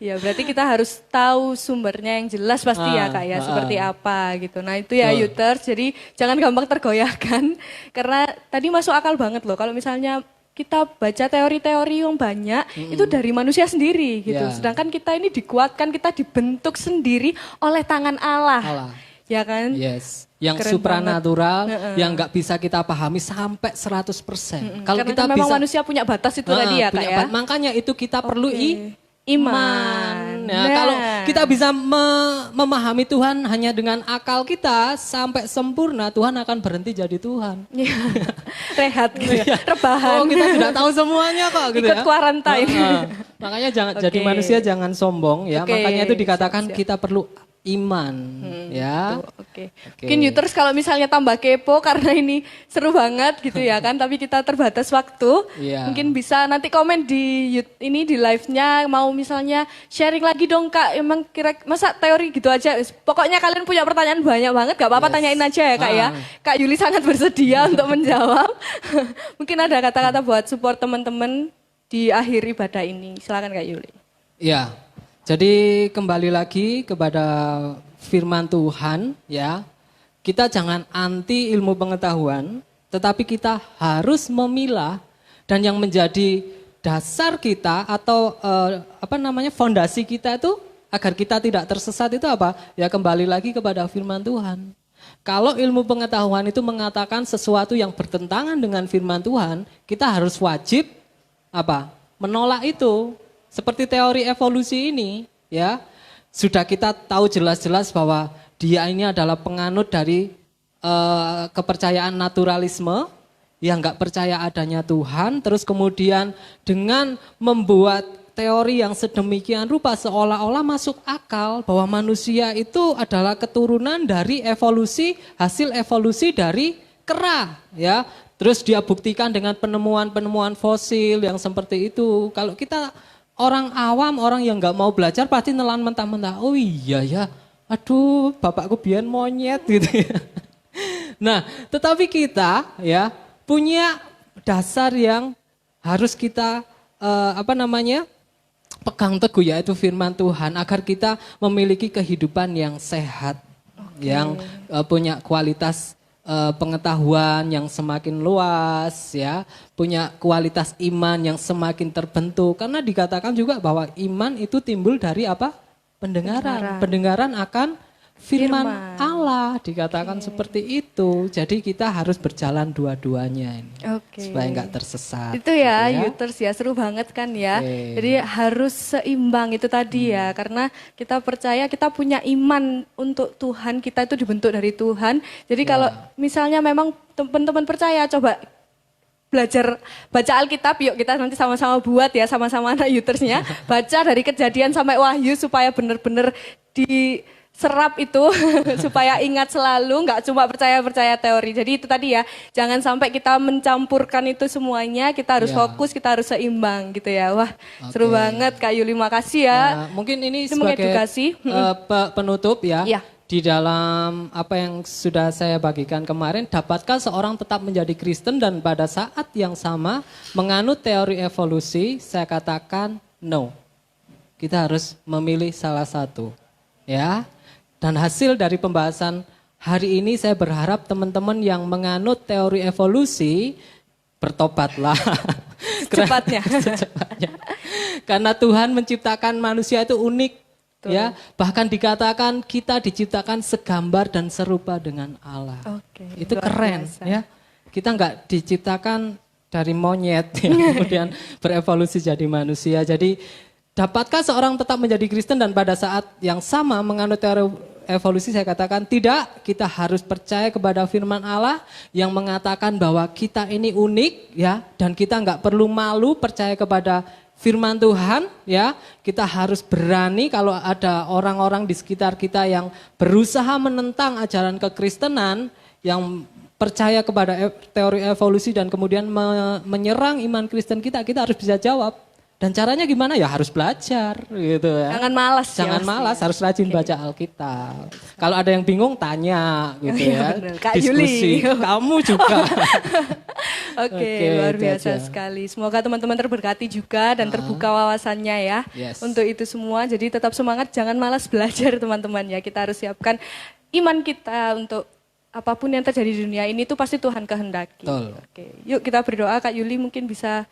Ya berarti kita harus tahu sumbernya yang jelas pasti ya Kak ya, seperti apa gitu. Nah itu ya Youters, jadi jangan gampang tergoyahkan. Karena tadi masuk akal banget loh kalau misalnya kita baca teori-teori yang banyak itu dari manusia sendiri gitu. Sedangkan kita ini dikuatkan, kita dibentuk sendiri oleh tangan Allah. Ya kan? Yes. Yang Keren supranatural, yang nggak bisa kita pahami sampai 100%. Kalau Karena kita memang bisa manusia punya batas itu tadi ya Kak ya. Makanya itu kita perlu iman. Nah, kalau kita bisa memahami Tuhan hanya dengan akal kita sampai sempurna, Tuhan akan berhenti jadi Tuhan. Iya. Rehat gitu ya, rebahan. Oh, kita tidak tahu semuanya kok gitu Ikut ya. quarantine. Makanya jadi manusia jangan sombong ya. Makanya itu dikatakan siap. kita perlu iman ya. Oke. Mungkin Youters kalau misalnya tambah kepo karena ini seru banget gitu ya kan, tapi kita terbatas waktu. Iya. Mungkin bisa nanti komen di ini di live-nya mau misalnya sharing lagi dong Kak, emang masa teori gitu aja. Pokoknya kalian punya pertanyaan banyak banget, gak apa-apa tanyain aja ya Kak ya. Kak Yuli sangat bersedia untuk menjawab. Mungkin ada kata-kata buat support teman-teman di akhir ibadah ini. Silakan Kak Yuli. Ya. Jadi kembali lagi kepada firman Tuhan ya. Kita jangan anti ilmu pengetahuan, tetapi kita harus memilah dan yang menjadi dasar kita atau fondasi kita itu agar kita tidak tersesat itu apa? Ya kembali lagi kepada firman Tuhan. Kalau ilmu pengetahuan itu mengatakan sesuatu yang bertentangan dengan firman Tuhan, kita harus wajib apa? Menolak itu. Seperti teori evolusi ini, ya. Sudah kita tahu jelas-jelas bahwa dia ini adalah penganut dari kepercayaan naturalisme yang nggak percaya adanya Tuhan, terus kemudian dengan membuat teori yang sedemikian rupa seolah-olah masuk akal bahwa manusia itu adalah keturunan dari evolusi, hasil evolusi dari kera, ya. Terus dia buktikan dengan penemuan-penemuan fosil yang seperti itu. Kalau kita orang awam, orang yang nggak mau belajar pasti nelan mentah-mentah. Oh iya ya, aduh bapakku biyen monyet gitu ya. Nah, tetapi kita ya punya dasar yang harus kita pegang teguh, yaitu firman Tuhan agar kita memiliki kehidupan yang sehat, yang punya kualitas pengetahuan yang semakin luas, ya, punya kualitas iman yang semakin terbentuk. Karena dikatakan juga bahwa iman itu timbul dari apa? Pendengaran. Pendengaran akan firman Allah, dikatakan seperti itu. Jadi kita harus berjalan dua-duanya ini, supaya nggak tersesat. Itu ya, Yuters ya, seru banget kan ya. Jadi harus seimbang itu tadi ya, karena kita percaya kita punya iman untuk Tuhan, kita itu dibentuk dari Tuhan. Jadi kalau misalnya memang teman-teman percaya, coba belajar baca Alkitab, yuk kita nanti sama-sama buat ya, sama-sama anak Yutersnya. Baca dari Kejadian sampai Wahyu supaya benar-benar diserap itu supaya ingat selalu, nggak cuma percaya teori. Jadi itu tadi ya, jangan sampai kita mencampurkan itu semuanya, kita harus fokus, kita harus seimbang gitu ya. Wah, seru banget Kak Yuli, makasih ya. Nah, mungkin ini sebagai mengedukasi. Penutup ya. Di dalam apa yang sudah saya bagikan kemarin, dapatkah seorang tetap menjadi Kristen dan pada saat yang sama menganut teori evolusi? Saya katakan no. Kita harus memilih salah satu, ya. Dan hasil dari pembahasan hari ini saya berharap teman-teman yang menganut teori evolusi bertobatlah. Secepatnya. Karena Tuhan menciptakan manusia itu unik. Ya, bahkan dikatakan kita diciptakan segambar dan serupa dengan Allah. Itu keren, ya. Kita nggak diciptakan dari monyet, ya, kemudian berevolusi jadi manusia. Jadi dapatkah seorang tetap menjadi Kristen dan pada saat yang sama menganut teori evolusi? Saya katakan tidak. Kita harus percaya kepada firman Allah yang mengatakan bahwa kita ini unik, ya, dan kita nggak perlu malu percaya kepada firman Tuhan, ya. Kita harus berani kalau ada orang-orang di sekitar kita yang berusaha menentang ajaran kekristenan, yang percaya kepada teori evolusi dan kemudian menyerang iman Kristen kita harus bisa jawab. Dan caranya gimana? Ya harus belajar gitu ya. Jangan malas. Jangan malas, harus rajin baca Alkitab. Kalau ada yang bingung tanya gitu ya. Kak Diskusi. Yuli. Kamu juga. Oke, luar biasa sekali. Semoga teman-teman terberkati juga dan terbuka wawasannya ya. Untuk itu semua. Jadi tetap semangat, jangan malas belajar teman-teman ya. Kita harus siapkan iman kita untuk apapun yang terjadi di dunia ini tuh pasti Tuhan kehendaki. Oke, yuk kita berdoa. Kak Yuli mungkin bisa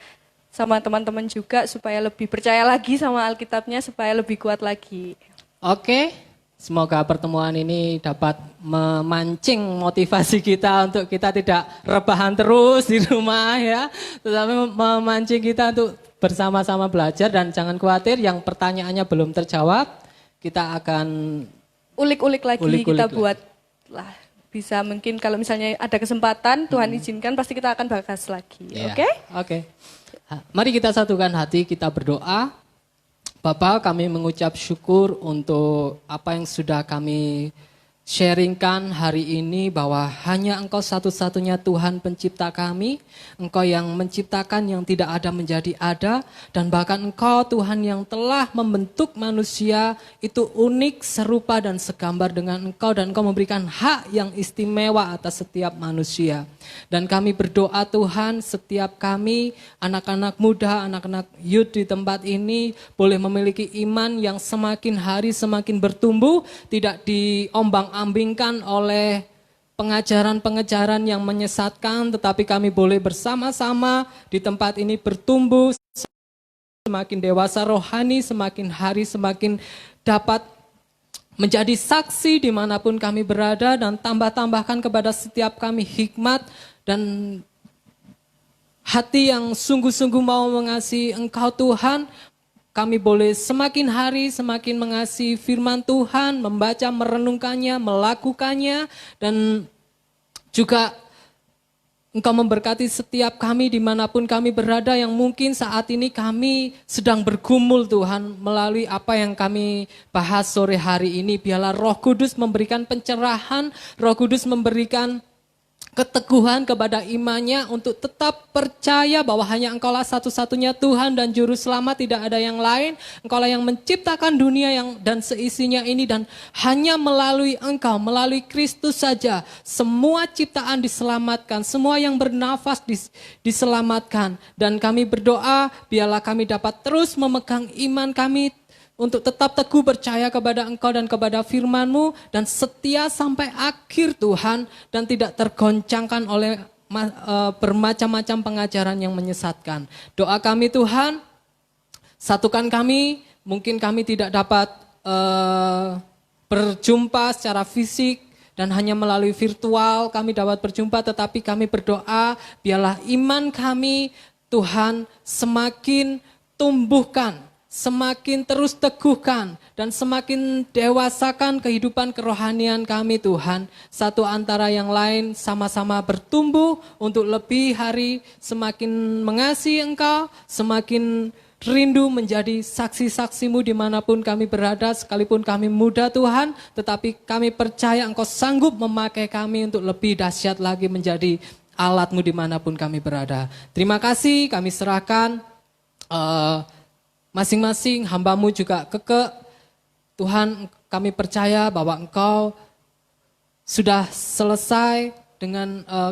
sama teman-teman juga supaya lebih percaya lagi sama Alkitabnya, supaya lebih kuat lagi. Oke, semoga pertemuan ini dapat memancing motivasi kita untuk kita tidak rebahan terus di rumah ya, tetapi memancing kita untuk bersama-sama belajar. Dan jangan khawatir yang pertanyaannya belum terjawab, kita akan ulik-ulik lagi, kita buat lah. Bisa mungkin kalau misalnya ada kesempatan, Tuhan izinkan pasti kita akan bahas lagi. Oke? Mari kita satukan hati, kita berdoa. Bapa, kami mengucap syukur untuk apa yang sudah kami sharingkan hari ini, bahwa hanya Engkau satu-satunya Tuhan pencipta kami. Engkau yang menciptakan yang tidak ada menjadi ada, dan bahkan Engkau Tuhan yang telah membentuk manusia itu unik, serupa dan segambar dengan Engkau, dan Engkau memberikan hak yang istimewa atas setiap manusia. Dan kami berdoa Tuhan, setiap kami anak-anak muda, anak-anak youth di tempat ini boleh memiliki iman yang semakin hari semakin bertumbuh, tidak diombang-ambingkan oleh pengajaran-pengajaran yang menyesatkan, tetapi kami boleh bersama-sama di tempat ini bertumbuh semakin dewasa rohani, semakin hari semakin dapat menjadi saksi dimanapun kami berada, dan tambahkan kepada setiap kami hikmat dan hati yang sungguh-sungguh mau mengasihi Engkau Tuhan. Kami boleh semakin hari semakin mengasihi firman Tuhan, membaca, merenungkannya, melakukannya, dan juga Engkau memberkati setiap kami dimanapun kami berada yang mungkin saat ini kami sedang bergumul Tuhan melalui apa yang kami bahas sore hari ini. Biarlah Roh Kudus memberikan pencerahan, Roh Kudus memberikan keteguhan kepada imannya untuk tetap percaya bahwa hanya Engkaulah satu-satunya Tuhan dan Juru Selamat, tidak ada yang lain. Engkaulah yang menciptakan dunia dan seisinya ini, dan hanya melalui Engkau, melalui Kristus saja semua ciptaan diselamatkan, semua yang bernafas diselamatkan. Dan kami berdoa biarlah kami dapat terus memegang iman kami untuk tetap teguh percaya kepada Engkau dan kepada firman-Mu, dan setia sampai akhir Tuhan, dan tidak tergoncangkan oleh bermacam-macam pengajaran yang menyesatkan. Doa kami Tuhan, satukan kami, mungkin kami tidak dapat berjumpa secara fisik, dan hanya melalui virtual kami dapat berjumpa, tetapi kami berdoa biarlah iman kami Tuhan semakin tumbuhkan, semakin terus teguhkan, dan semakin dewasakan kehidupan kerohanian kami Tuhan. Satu antara yang lain sama-sama bertumbuh untuk lebih hari semakin mengasihi Engkau, semakin rindu menjadi saksi-saksi-Mu dimanapun kami berada, sekalipun kami muda Tuhan, tetapi kami percaya Engkau sanggup memakai kami untuk lebih dahsyat lagi menjadi alat-Mu dimanapun kami berada. Terima kasih, kami serahkan masing-masing hamba-Mu juga Tuhan, kami percaya bahwa Engkau sudah selesai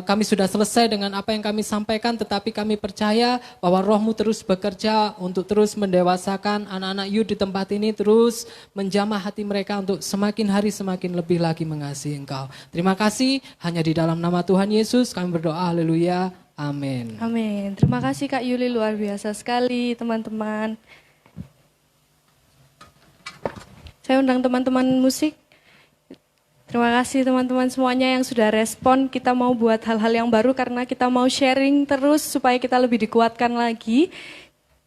kami sudah selesai dengan apa yang kami sampaikan, tetapi kami percaya bahwa Roh-Mu terus bekerja untuk terus mendewasakan anak-anak youth di tempat ini, terus menjamah hati mereka untuk semakin hari semakin lebih lagi mengasihi Engkau. Terima kasih, hanya di dalam nama Tuhan Yesus kami berdoa, haleluya, amin. Amin. Terima kasih Kak Yuli, luar biasa sekali teman-teman. Saya undang teman-teman musik. Terima kasih teman-teman semuanya yang sudah respon. Kita mau buat hal-hal yang baru karena kita mau sharing terus supaya kita lebih dikuatkan lagi.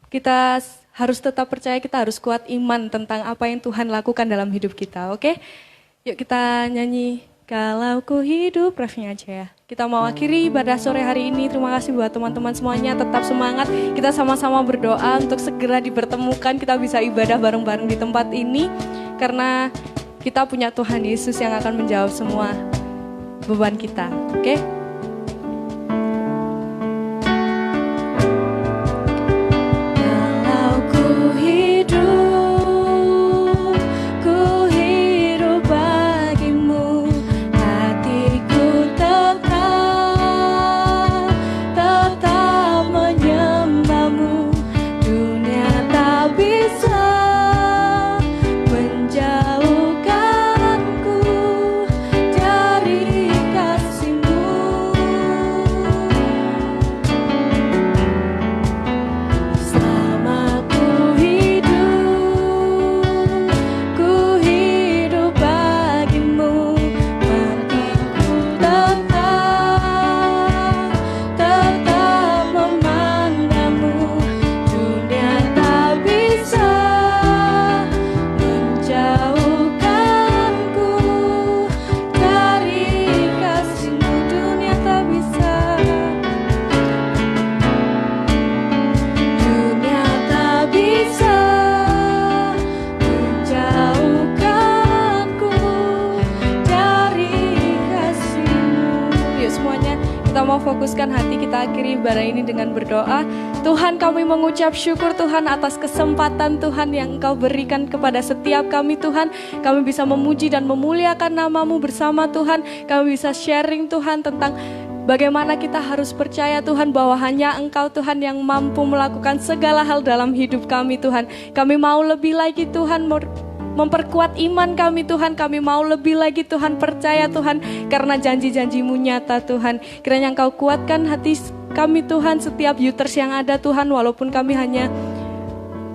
Kita harus tetap percaya, kita harus kuat iman tentang apa yang Tuhan lakukan dalam hidup kita, oke? Yuk kita nyanyi Kalau Ku Hidup, refnya aja ya. Kita mau akhiri ibadah sore hari ini. Terima kasih buat teman-teman semuanya, tetap semangat. Kita sama-sama berdoa untuk segera dipertemukan, kita bisa ibadah bareng-bareng di tempat ini. Karena kita punya Tuhan Yesus yang akan menjawab semua beban kita, oke? Kalau ku hidup bagimu, hatiku tetap menyembahmu. Dunia tak bisa menjauhkanku dari kasih-Mu. Selama ku hidup bagimu, hatiku tetap memandangmu. Dunia tak bisa menjauhkanku dari kasih-Mu. Dunia tak bisa menjauhkanku dari kasih-Mu. Yuk semuanya kita mau fokuskan hati, kita akhiri ibadah ini dengan berdoa. Tuhan, kami mengucap syukur Tuhan atas kesempatan Tuhan yang Engkau berikan kepada setiap kami Tuhan. Kami bisa memuji dan memuliakan nama-Mu bersama Tuhan. Kami bisa sharing Tuhan tentang bagaimana kita harus percaya Tuhan bahwa hanya Engkau Tuhan yang mampu melakukan segala hal dalam hidup kami Tuhan. Kami mau lebih lagi Tuhan memperkuat iman kami Tuhan. Kami mau lebih lagi Tuhan percaya Tuhan karena janji-janji-Mu nyata Tuhan. Kiranya Engkau kuatkan hati kami Tuhan, setiap youters yang ada Tuhan, walaupun kami hanya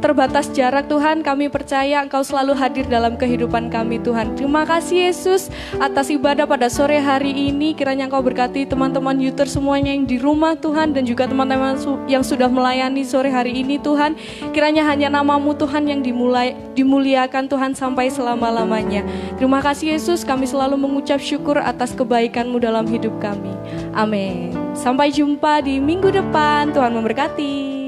terbatas jarak Tuhan, kami percaya Engkau selalu hadir dalam kehidupan kami Tuhan. Terima kasih Yesus atas ibadah pada sore hari ini. Kiranya Engkau berkati teman-teman youtuber semuanya yang di rumah Tuhan, dan juga teman-teman yang sudah melayani sore hari ini Tuhan. Kiranya hanya nama-Mu Tuhan yang dimuliakan Tuhan sampai selama-lamanya. Terima kasih Yesus, kami selalu mengucap syukur atas kebaikan-Mu dalam hidup kami. Amin. Sampai jumpa di minggu depan. Tuhan memberkati.